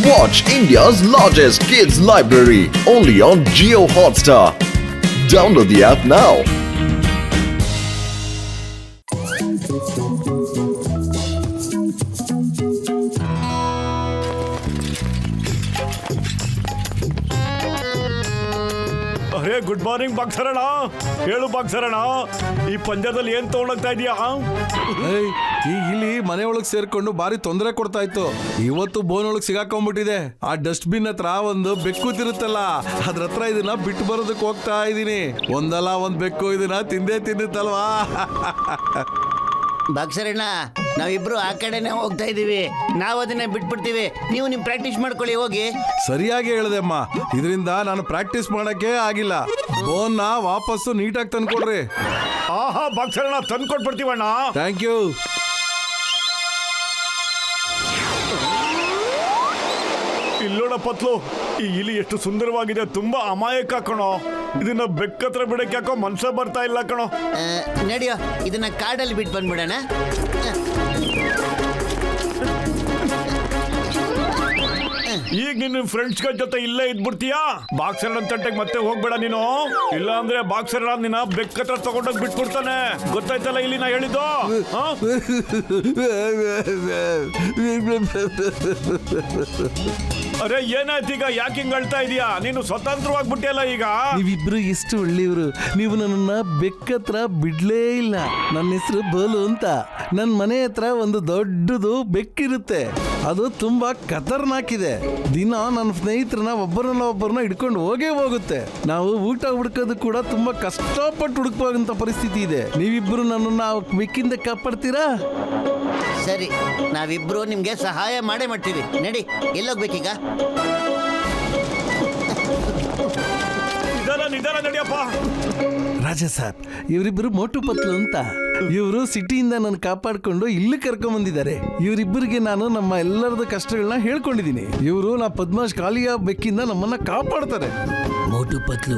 Watch India's largest kids library only on Jio Hotstar. Download the app now. ಅರೇ good morning ಬಾಕ್ಸರಣ. ಹೇಳು ಬಾಕ್ಸರಣ, ಈ ಪಂಜರದಲ್ಲಿ ಏನ್ ತಗೊಂಡೋಗ್ತಾ ಇದೀಯಾ? ಈಗ ಇಲ್ಲಿ ಮನೆ ಒಳಗ್ ಸೇರ್ಕೊಂಡು ಬಾರಿ ತೊಂದರೆ ಕೊಡ್ತಾ ಇತ್ತು. ಇವತ್ತು ಬೋನ್ ಒಳಗ್ ಸಿಗಾಕೊಂಡ್ಬಿಟ್ಟಿದೆ. ಆ ಡಸ್ಟ್ ಬಿನ್ ಹತ್ರ ಒಂದು ಬೆಕ್ಕು ತಿರುತ್ತಲ್ಲ, ಅದ್ರ ಹತ್ರ ಇದನ್ನ ಬಿಟ್ಟು ಬರೋದಕ್ಕೆ ಹೋಗ್ತಾ ಇದೀನಿ. ಒಂದಲ್ಲ ಒಂದ್ ಬೆಕ್ಕು ಇದನ್ನ ತಿನ್ನುತ್ತಲ್ವಾ. ಬಾಕ್ಸರಣ್ಣ, ನಾವಿಬ್ರು ಆ ಕಡೆನೆ ಹೋಗ್ತಾ ಇದೀವಿ. ನಾವು ಅದನ್ನ ಬಿಟ್ಬಿಡ್ತೀವಿ. ನೀವು ನಿಮ್ ಪ್ರಾಕ್ಟೀಸ್ ಮಾಡ್ಕೊಳ್ಳಿ, ಹೋಗಿ. ಸರಿಯಾಗಿ ಹೇಳಿದೆ ಅಮ್ಮ. ಇದರಿಂದ ನಾನು ಪ್ರಾಕ್ಟೀಸ್ ಮಾಡಕ್ಕೆ ಆಗಿಲ್ಲ. ಬೋನ್ನ ವಾಪಸ್ಸು ನೀಟಾಗಿ ತಂದ್ಕೊಡ್ರಿ. ಆಹಾ ಬಾಕ್ಸರಣ, ತಂದ್ಕೊಟ್ಬಿಡ್ತೀವಣ್ಣ. Thank you. ಇಲ್ಲೋಡ ಪತ್ಲು, ಈ ಇಲಿ ಎಷ್ಟು ಸುಂದರವಾಗಿದೆ. ತುಂಬಾ ಅಮಾಯಕ ಕಣೋ. ಇದನ್ನ ಬೆಕ್ಕತ್ರ ಬಿಡಕ್ಕೆ ಯಾಕೋ ಮನ್ಸ ಬರ್ತಾ ಇಲ್ಲ ಕಣೋ. ನಡಿಯೋ, ಇದನ್ನ ಕಾಡಲ್ಲಿ ಬಿಟ್ಟು ಬಂದ್ಬಿಡೋಣ. ಈಗ ನಿನ್ನ ಫ್ರೆಂಡ್ಸ್ ಜೊತೆ ಇಲ್ಲೇ ಇದ್ಬಿಡ್ತೀಯಾ? ಬಾಕ್ಸರ್ ತಂಟೆಗೆ ಮತ್ತೆ ಹೋಗ್ಬೇಡ ನೀನು. ಇಲ್ಲ ಅಂದ್ರೆ ಬಾಕ್ಸರ್ ನಿನ್ನ ಬೆಕ್ಕತ್ರ ತಗೊಂಡೋಗಿ ಬಿಟ್ಬಿಡ್ತಾನೆ. ಗೊತ್ತಾಯ್ತಲ್ಲ ಇಲ್ಲಿ ನಾ ಹೇಳಿದ್ದು? ಅರೆ ಏನಾಯ್ತು ಈಗ? ಯಾಕೆ ಹಿಂಗ್ ಅಳ್ತಾ ಇದೀಯಾ? ನೀನು ಸ್ವತಂತ್ರವಾಗ್ಬಿಟ್ಟಿಯಲ್ಲ ಈಗ. ನೀವಿಬ್ರು ಎಷ್ಟು ಒಳ್ಳೆಯವರು. ನೀವು ನನ್ನನ್ನ ಬೆಕ್ಕತ್ರ ಬಿಡ್ಲೇ ಇಲ್ಲ. ನನ್ನ ಹೆಸರು ಬೋಲು ಅಂತ. ನನ್ನ ಮನೆ ಹತ್ರ ಒಂದು ದೊಡ್ಡದು ಬೆಕ್ಕಿರುತ್ತೆ. ಅದು ತುಂಬಾ ಖತರ್ನಾಕಿದೆ. ದಿನ ನನ್ನ ಸ್ನೇಹಿತರನ್ನ ಒಬ್ಬರನ್ನ ಹಿಡ್ಕೊಂಡು ಹೋಗುತ್ತೆ. ನಾವು ಊಟ ಹುಡುಕೋದು ಕೂಡ ತುಂಬಾ ಕಷ್ಟಪಟ್ಟು ಹುಡುಕುವಂತ ಪರಿಸ್ಥಿತಿ ಇದೆ. ನೀವಿಬ್ರು ನನ್ನನ್ನ ಬೆಕ್ಕಿಂದ ಕಾಪಾಡ್ತೀರಾ? ಸರಿ, ನಾವಿಬ್ರು ನಿಮ್ಗೆ ಸಹಾಯ ಮಾಡೇ ಮಾಡ್ತೀವಿ. ನಡಿ, ಎಲ್ಲೋಗ್ಬೇಕೀಗ? ನಿಧಾನ ನಡಿಯಪ್ಪ. ರಾಜಾ ಸಾಬ್, ಇವರಿಬ್ಬರು ಮೋಟು ಪತ್ಲು ಅಂತ. ಇವರು ಸಿಟಿಯಿಂದ ನಾನು ಕಾಪಾಡ್ಕೊಂಡು ಇಲ್ಲಿ ಕರ್ಕೊಂಡ್ ಬಂದಿದ್ದಾರೆ. ಇವರಿಬ್ಬರಿಗೆ ನಾನು ನಮ್ಮ ಎಲ್ಲರದ ಕಷ್ಟಗಳನ್ನ ಹೇಳ್ಕೊಂಡಿದ್ದೀನಿ. ಇವರು ನಾ ಪದ್ಮಾಶ್ ಕಾಲಿಯ ಬೆಕ್ಕಿಂದ ನಮ್ಮನ್ನ ಕಾಪಾಡ್ತಾರೆ. ಮೋಟು ಪತ್ಲು,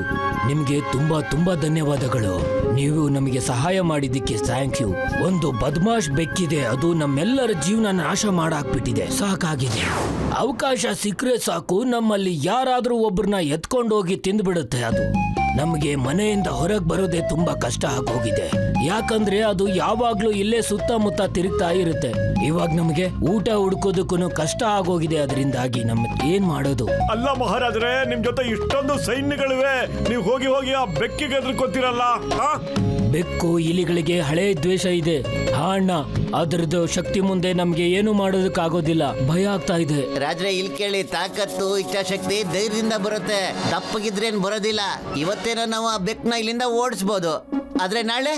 ನಿಮ್ಗೆ ತುಂಬಾ ತುಂಬಾ ಧನ್ಯವಾದಗಳು. ನೀವು ನಮಗೆ ಸಹಾಯ ಮಾಡಿದ್ದಕ್ಕೆ ಥ್ಯಾಂಕ್ ಯು. ಒಂದು ಬದ್ಮಾಶ್ ಬೆಕ್ಕಿದೆ, ಅದು ನಮ್ಮೆಲ್ಲರ ಜೀವನ ನಾಶ ಮಾಡಾಕ್ಬಿಟ್ಟಿದೆ. ಸಾಕಾಗಿದೆ. ಅವಕಾಶ ಸಿಕ್ಕರೆ ಸಾಕು, ನಮ್ಮಲ್ಲಿ ಯಾರಾದ್ರೂ ಒಬ್ಬರನ್ನ ಎತ್ಕೊಂಡೋಗಿ ತಿಂದ್ಬಿಡುತ್ತೆ. ಅದು ನಮಗೆ ಮನೆಯಿಂದ ಹೊರಗೆ ಬರೋದೇ ತುಂಬಾ ಕಷ್ಟ ಆಗೋಗಿದೆ. ಯಾಕಂದ್ರೆ ಅದು ಯಾವಾಗ್ಲೂ ಇಲ್ಲೇ ಸುತ್ತಮುತ್ತ ತಿರುಗ್ತಾ ಇರುತ್ತೆ. ಇವಾಗ ನಮಗೆ ಊಟ ಹುಡ್ಕೋದಕ್ಕೂ ಕಷ್ಟ ಆಗೋಗಿದೆ. ಅದರಿಂದಾಗಿ ನಮ್ಗೆ ಏನ್ ಮಾಡೋದು? ಅಲ್ಲ ಮಹಾರಾಜ್ರೆ, ನಿಮ್ ಜೊತೆ ಇಷ್ಟೊಂದು ಸೈನ್ಯಗಳಿವೆ, ನೀವು ಹೋಗಿ ಆ ಬೆಕ್ಕಿಗೆ ಎದುರ್ಕೊತೀರಲ್ಲ. ಬೆಕ್ಕು ಇಲಿಗಳಿಗೆ ಹಳೆ ದ್ವೇಷ ಇದೆ. ಅಣ್ಣ, ಅದ್ರದ್ದು ಶಕ್ತಿ ಮುಂದೆ ನಮ್ಗೆ ಏನು ಮಾಡೋದಕ್ಕಾಗೋದಿಲ್ಲ. ಭಯ ಆಗ್ತಾ ಇದೆ. ರಾಜ್ರೆ, ಇಲ್ಲಿ ಕೇಳಿ, ತಾಕತ್ತು, ಇಚ್ಛಾಶಕ್ತಿ ಧೈರ್ಯದಿಂದ ಬರುತ್ತೆ. ತಪ್ಪಗಿದ್ರೇನ್ ಬರೋದಿಲ್ಲ. ಇವತ್ತೇನೋ ನಾವು ಆ ಬೆಕ್ಕನ್ನ ಇಲ್ಲಿಂದ ಓಡಿಸ್ಬೋದು, ಆದ್ರೆ ನಾಳೆ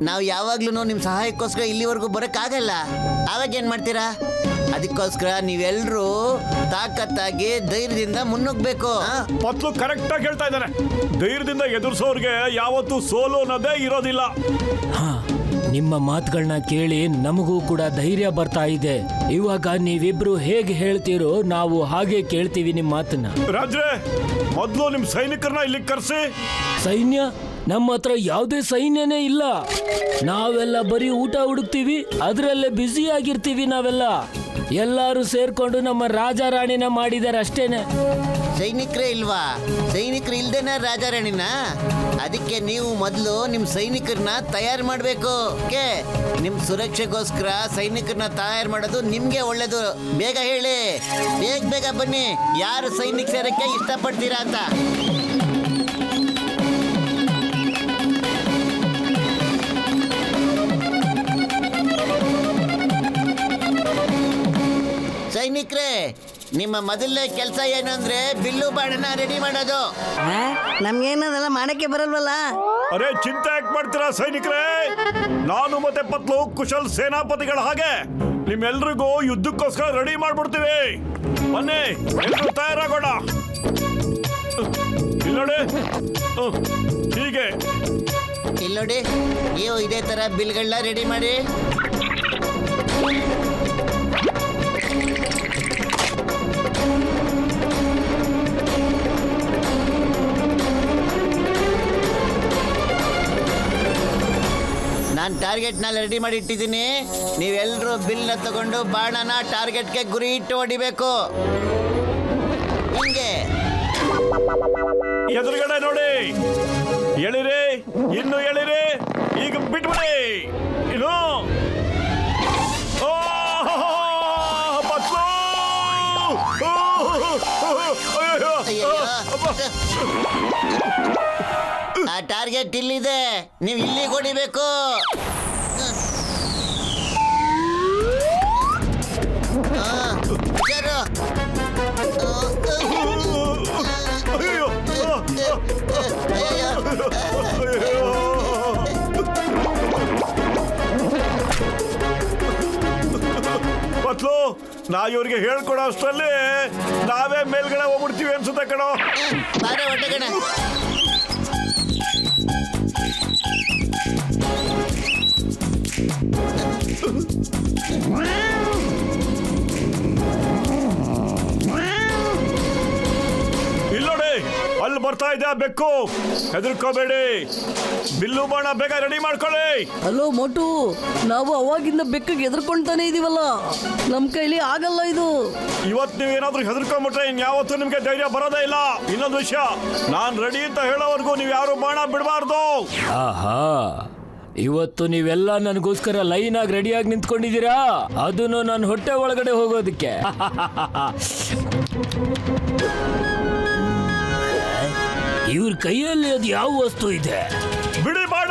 ನಾವು ಯಾವಾಗ್ಲೂ ನಿಮ್ ಸಹಾಯಕ್ಕೋಸ್ಕರ ಇಲ್ಲಿವರೆಗೂ ಬರಕ್ಕಾಗಲ್ಲ. ಅವಾಗ ಏನ್ ಮಾಡ್ತೀರಾ? ಅದಕ್ಕೋಸ್ಕರ ನೀವೆಲ್ರೂ ತಾಕತ್ತಾಗಿ ಧೈರ್ಯದಿಂದ ಮುನ್ನುಗ್ಬೇಕು. ಪತ್ಲು ಕರೆಕ್ಟ್ ಆಗಿ ಹೇಳ್ತಾ ಇದ್ದಾನೆ. ಧೈರ್ಯದಿಂದ ಎದುರಿಸೋರ್ಗೆ ಯಾವತ್ತೂ ಸೋಲು ಅನ್ನೋದೇ ಇರೋದಿಲ್ಲ. ಹಾ, ನಿಮ್ಮ ಮಾತುಗಳನ್ನ ಕೇಳಿ ನಮಗೂ ಕೂಡ ಧೈರ್ಯ ಬರ್ತಾ ಇದೆ. ಇವಾಗ ನೀವಿಬ್ರು ಹೇಗೆ ಹೇಳ್ತೀರೋ ನಾವು ಹಾಗೆ ಕೇಳ್ತೀವಿ ನಿಮ್ಮ ಮಾತನ್ನ. ರಾಜ್ರೆ, ಮೊದ್ಲು ನಿಮ್ ಸೈನಿಕರನ್ನ ಇಲ್ಲಿ ಕರ್ಸಿ. ಸೈನ್ಯ? ನಮ್ಮ ಹತ್ರ ಯಾವುದೇ ಸೈನ್ಯನೇ ಇಲ್ಲ. ನಾವೆಲ್ಲ ಬರೀ ಊಟ ಹುಡುಕ್ತೀವಿ, ಅದರಲ್ಲೇ ಬ್ಯುಸಿ ಆಗಿರ್ತೀವಿ. ನಾವೆಲ್ಲ ಎಲ್ಲರೂ ಸೇರ್ಕೊಂಡು ನಮ್ಮ ರಾಜ ರಾಣಿನ ಮಾಡಿದಾರೆ ಅಷ್ಟೇನೆ. ಸೈನಿಕರೇ ಇಲ್ವಾ? ಸೈನಿಕರು ಇಲ್ದೇನ ರಾಜಾರಾಣಿನ? ಅದಕ್ಕೆ ನೀವು ಮೊದಲು ನಿಮ್ ಸೈನಿಕರನ್ನ ತಯಾರು ಮಾಡಬೇಕು. ನಿಮ್ ಸುರಕ್ಷೆಗೋಸ್ಕರ ಸೈನಿಕರನ್ನ ತಯಾರು ಮಾಡೋದು ನಿಮ್ಗೆ ಒಳ್ಳೇದು. ಬೇಗ ಹೇಳಿ, ಬೇಗ ಬನ್ನಿ. ಯಾರು ಸೈನಿಕ ಸೇರಕ್ಕೆ ಇಷ್ಟಪಡ್ತೀರಾ ಅಂತ. ಸೈನಿಕರೇ, ನಿಮ್ಮ ಮೊದಲನೇ ಕೆಲಸ ಏನು ಅಂದ್ರೆ ಬಿಲ್ಲು ಬಾಣನ ರೆಡಿ ಮಾಡೋದು. ನಮ್ಗೇನದೆಲ್ಲ ಮಾಡಕ್ಕೆ ಬರಲ್ವಲ್ಲ. ಅರೆ ಚಿಂತೆ ಯಾಕೆ ಮಾಡ್ತೀರಾ ಸೈನಿಕರೇ? ನಾನು ಮತ್ತೆ ಪತ್ಲು ಕುಶಲ್ ಸೇನಾಪತಿಗಳ ಹಾಗೆ ನಿಮ್ಮೆಲ್ರಿಗೂ ಯುದ್ಧಕ್ಕೋಸ್ಕರ ರೆಡಿ ಮಾಡ್ಬಿಡ್ತೀವಿ. ಬನ್ನಿ, ಎಲ್ರು ತಯಾರಾಗೋಣ. ಇಲ್ಲೋಡಿ, ಹೀಗೆ ಇಲ್ಲೋಡಿ, ನೀವು ಇದೇ ತರ ಬಿಲ್ಗಳನ್ನ ರೆಡಿ ಮಾಡಿ. ನಾನು ಟಾರ್ಗೆಟ್ನ ರೆಡಿ ಮಾಡಿ ಇಟ್ಟಿದ್ದೀನಿ. ನೀವೆಲ್ಲರೂ ಬಿಲ್ನ ತಗೊಂಡು ಬಾಣನ ಟಾರ್ಗೆಟ್ಗೆ ಗುರಿ ಇಟ್ಟು ಹೊಡಿಬೇಕು. ಹಿಂಗೆ ಎದುರುಗಡೆ ನೋಡಿ, ಎಳಿರಿ, ಇನ್ನು ಎಳಿರಿ, ಈಗ ಬಿಟ್ಬಿಡಿ. ಇನ್ನು ಪತ್ಲು! ಅಯ್ಯಯ್ಯೋ. ಆ ಟಾರ್ಗೆಟ್ ಇಲ್ಲಿದೆ, ನೀವು ಇಲ್ಲಿಗೆ ಹೊಡಿಬೇಕು. ಹುಷಾರು. ಅಯ್ಯಯ್ಯೋ. ಪತ್ಲು, ನಾವ್ ಇವ್ರಿಗೆ ಹೇಳ್ಕೊಡೋ ಅಷ್ಟರಲ್ಲಿ ನಾವೇ ಮೇಲ್ಗಡೆ ಹೋಗ್ಬಿಡ್ತೀವಿ ಅನ್ಸುತ್ತೆ ಕಣೋ. ಬಾರೆ ಹೊಟ್ಟೆಗಣ. ಇಲ್ಲೋಡಿ, ಅಲ್ಲಿ ಬರ್ತಾ ಇದೆ ಆ ಬೆಕ್ಕು. ಹೆದರ್ಕೋಬೇಡಿ, ಬಿಲ್ಲು ಬಾಣ ಬೇಗ ರೆಡಿ ಮಾಡ್ಕೊಳ್ಳಿ. ಹಲೋ ಮೋಟು, ನಾವು ಅವಾಗಿಂದ ಬೆಕ್ಕಿಗೆ ಎದ್ರಕೊಂತಾನೆ ಇದೀವಲ್ಲ, ನಮ್ ಕೈಲಿ ಆಗಲ್ಲ ಇದು. ಇವತ್ತು ನೀವೇನಾದ್ರೂ ಹೆದರ್ಕೊಂಡ್ಬಿಟ್ರೆ ಇನ್ಯಾವತ್ತೂ ನಿಮ್ಗೆ ಧೈರ್ಯ ಬರೋದೇ ಇಲ್ಲ. ಇನ್ನೊಂದು ವಿಷಯ, ನಾನ್ ರೆಡಿ ಅಂತ ಹೇಳೋವರೆಗೂ ನೀವು ಯಾರು ಬಾಣ ಬಿಡಬಾರ್ದು. ಆಹಾ, ಇವತ್ತು ನೀವೆಲ್ಲ ನನಗೋಸ್ಕರ ಲೈನ್ ಆಗಿ ರೆಡಿಯಾಗಿ ನಿಂತ್ಕೊಂಡಿದ್ದೀರಾ, ಅದನ್ನು ನನ್ನ ಹೊಟ್ಟೆ ಒಳಗಡೆ ಹೋಗೋದಕ್ಕೆ. ಇವ್ರ ಕೈಯಲ್ಲಿ ಅದು ಯಾವ ವಸ್ತು ಇದೆ? ಬಿಡಿ ಬಾಣ.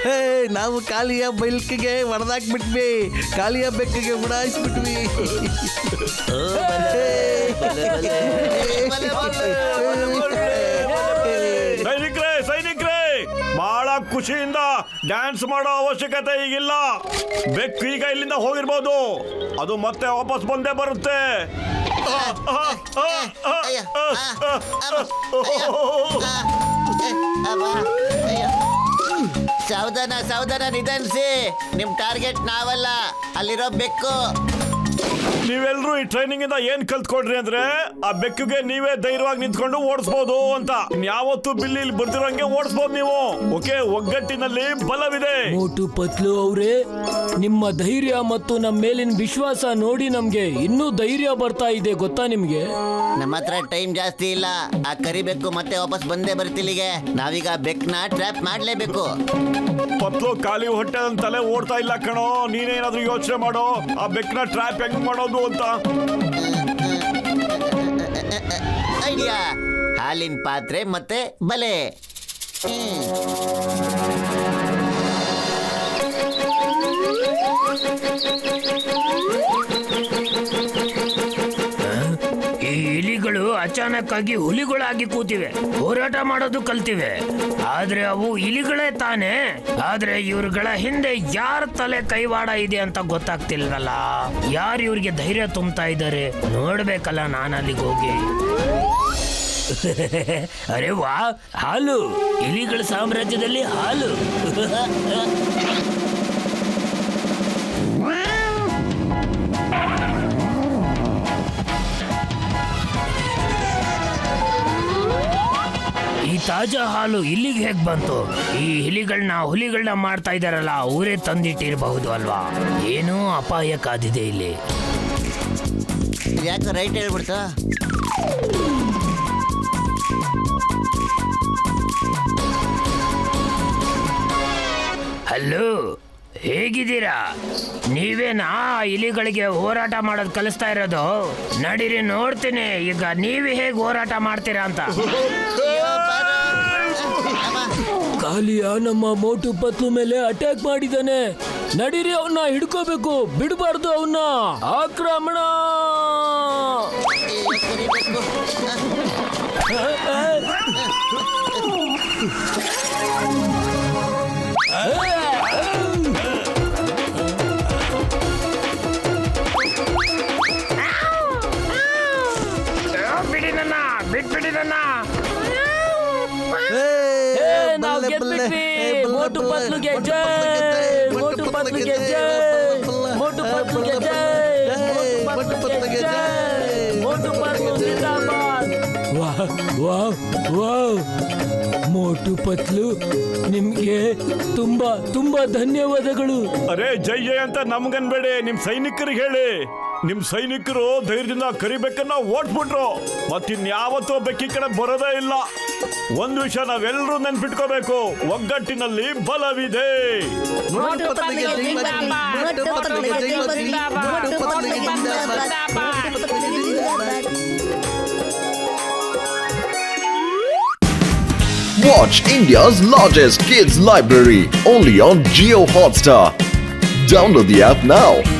ಹೇ, ನಾವು ಕಾಲಿಯ ಬೈಲ್ಕಿಗೆ ಹೊಡೆದಾಕ್ಬಿಟ್ವಿ, ಕಾಲಿಯ ಬೆಕ್ಕಿಗೆ ಉಡಾಯಿಸ್ಬಿಟ್ವಿ. ಸೈನಿಕ್ರೇ, ಸೈನಿಕ್ರೇ, ಬಹಳ ಖುಷಿಯಿಂದ ಡ್ಯಾನ್ಸ್ ಮಾಡೋ ಅವಶ್ಯಕತೆ ಈಗಿಲ್ಲ. ಬೆಕ್ಕು ಈಗ ಇಲ್ಲಿಂದ ಹೋಗಿರ್ಬೋದು, ಅದು ಮತ್ತೆ ವಾಪಸ್ ಬಂದೇ ಬರುತ್ತೆ. ಸಾವಧಾನ ಸಾವಧಾನ, ನಿಧಾನಿಸಿ. ನಿಮ್ ಟಾರ್ಗೆಟ್ ನಾವಲ್ಲ, ಅಲ್ಲಿರೋ ಬೆಕ್ಕು. ನೀವೆಲ್ಲರೂ ಈ ಟ್ರೈನಿಂಗ್ ಇಂದ ಏನ್ ಕಲ್ತ್ಕೊಂಡ್ರಿ ಅಂದ್ರೆ, ಆ ಬೆಕ್ಕಿಗೆ ನೀವೇ ಧೈರ್ಯವಾಗಿ ನಿಂತ್ಕೊಂಡು ಓಡಿಸಬಹುದು ಅಂತ. ಯಾವತ್ತು ಬಿಲ್ಲಿ ಬರ್ದಿರೋಂಗೆ ಓಡಿಸಬಹುದು ನೀವು. ಓಕೆ, ಒಗ್ಗಟ್ಟಿನಲ್ಲಿ ಬಲವಿದೆ. ಮೋಟು ಪತ್ಲು ಅವರೇ, ನಿಮ್ಮ ಧೈರ್ಯ ಮತ್ತು ನಮ್ಮ ಮೇಲಿನ ವಿಶ್ವಾಸ ನೋಡಿ ನಮ್ಗೆ ಇನ್ನೂ ಧೈರ್ಯ ಬರ್ತಾ ಇದೆ, ಗೊತ್ತಾ ನಿಮ್ಗೆ? ನಮ್ಮ ಹತ್ರ ಟೈಮ್ ಜಾಸ್ತಿ ಇಲ್ಲ. ಆ ಕರಿಬೇಕು ಮತ್ತೆ ವಾಪಸ್ ಬಂದೇ ಬರ್ತಿಲ್ಲಿಗೆ. ನಾವೀಗ ಬೆಕ್ನ ಟ್ರ್ಯಾಪ್ ಮಾಡ್ಲೇಬೇಕು. ಪತ್ಲು, ಖಾಲಿ ಹೊಟ್ಟೆ ತಲೆ ಓಡ್ತಾ ಇಲ್ಲ ಕಣೋ. ನೀನೇನಾದ್ರೂ ಯೋಚನೆ ಮಾಡೋ, ಆ ಬೆಕ್ನ ಟ್ರ್ಯಾಪ್ ಹೆಂಗ್ ಮಾಡೋದು ಅಂತ. ಐಡಿಯಾ, ಹಾಲಿನ ಪಾತ್ರೆ ಮತ್ತೆ ಬಲೆ. ಈ ಇಲಿಗಳು ಅಚಾನಕ್ ಆಗಿ ಹುಲಿಗಳಾಗಿ ಕೂತಿವೆ, ಹೋರಾಟ ಮಾಡೋದು ಕಲ್ತಿವೆ. ಆದ್ರೆ ಅವು ಇಲಿಗಳೇ ತಾನೇ. ಆದ್ರೆ ಇವ್ರುಗಳ ಹಿಂದೆ ಯಾರ ತಲೆ ಕೈವಾಡ ಇದೆ ಅಂತ ಗೊತ್ತಾಗ್ತಿಲ್ವಲ್ಲ. ಯಾರು ಇವ್ರಿಗೆ ಧೈರ್ಯ ತುಂಬ್ತಾ ಇದ್ದಾರೆ ನೋಡ್ಬೇಕಲ್ಲ ನಾನು ಅಲ್ಲಿಗೆ ಹೋಗಿ. ಅರೆ ವಾ, ಹಾಲು! ಇಲಿಗಳ ಸಾಮ್ರಾಜ್ಯದಲ್ಲಿ ಹಾಲು. ಈ ತಾಜಾ ಹಾಲು ಇಲ್ಲಿಗೆ ಹೇಗ್ ಬಂತು? ಈ ಹುಲಿಗಳನ್ನ ಮಾಡ್ತಾ ಇದಾರಲ್ಲ, ಅವರೇ ತಂದಿಟ್ಟಿರಬಹುದು ಅಲ್ವಾ? ಏನೋ ಅಪಾಯ ಕಾದಿದೆ ಇಲ್ಲಿ. ಯಾಕೆ ರೈಟ್ ಹೇಳ್ಬಿಡ್ತಾ? ಹಲೋ, ಹೇಗಿದ್ದೀರಾ? ನೀವೇನಾ ಇಲಿಗಳಿಗೆ ಹೋರಾಟ ಮಾಡೋದು ಕಲಿಸ್ತಾ ಇರೋದು? ನಡೀರಿ ನೋಡ್ತೀನಿ ಈಗ ನೀವೇ ಹೇಗೆ ಹೋರಾಟ ಮಾಡ್ತೀರಾ ಅಂತ. ಕಾಲಿಯ ನಮ್ಮ ಮೋಟು ಪತ್ಲು ಮೇಲೆ ಅಟ್ಯಾಕ್ ಮಾಡಿದ್ದಾನೆ. ನಡೀರಿ, ಅವನ್ನ ಹಿಡ್ಕೋಬೇಕು, ಬಿಡಬಾರ್ದು ಅವನ್ನ. ಆಕ್ರಮಣ! ಬಿಡಿ ನನ್ನ, ಬಿಟ್ಬಿಡಿ ನನ್ನ. ನಾವು ಗೆದ್ಬಿಟ್ವಿ. ಮೋಟು ಪತ್ಲುಗೆ ಜೈ, ಮೋಟು ಪತ್ಲುಗೆ ಜೈ, ಮೋಟು ಪತ್ಲುಗೆ ಜೈ, ಮೋಟು ಪತ್ಲುಗೆ ಜೈ, ಮೋಟು ಪತ್ಲು ಜಿಂದಾಬಾದ್. ವಾಹ್, ವಾವ್ ವಾವ್ ಮೋಟು ಪತ್ಲು ನಿಮ್ಗೆ ತುಂಬಾ ತುಂಬಾ ಧನ್ಯವಾದಗಳು. ಅರೆ ಜೈ ಜೈ ಅಂತ ನಮ್ಗನ್ಬೇಡಿ, ನಿಮ್ ಸೈನಿಕರಿಗೆ ಹೇಳಿ. ನಿಮ್ ಸೈನಿಕರು ಧೈರ್ಯದಿಂದ ಕರಿಬೇಕನ್ನ ಓಡ್ಬಿಟ್ರು, ಮತ್ತಿನ್ಯಾವತ್ತೂ ಬೆಕ್ಕಿ ಕಡೆ ಬರೋದೇ ಇಲ್ಲ. ಒಂದ್ ವಿಷಯ ನಾವೆಲ್ಲರೂ ನೆನ್ಪಿಟ್ಕೋಬೇಕು, ಒಗ್ಗಟ್ಟಿನಲ್ಲಿ ಬಲವಿದೆ. ಮೋಟು ಪತ್ಲಿಗೆ ಜಿಂದಾಬಾದ್. ಮೋಟು ಪತ್ಲಿಗೆ ಜಿಂದಾಬಾದ್. ಮೋಟು ಪತ್ಲಿಗೆ ಜಿಂದಾಬಾದ್. Watch India's largest kids library only on Geo Hotstar. Download the app now.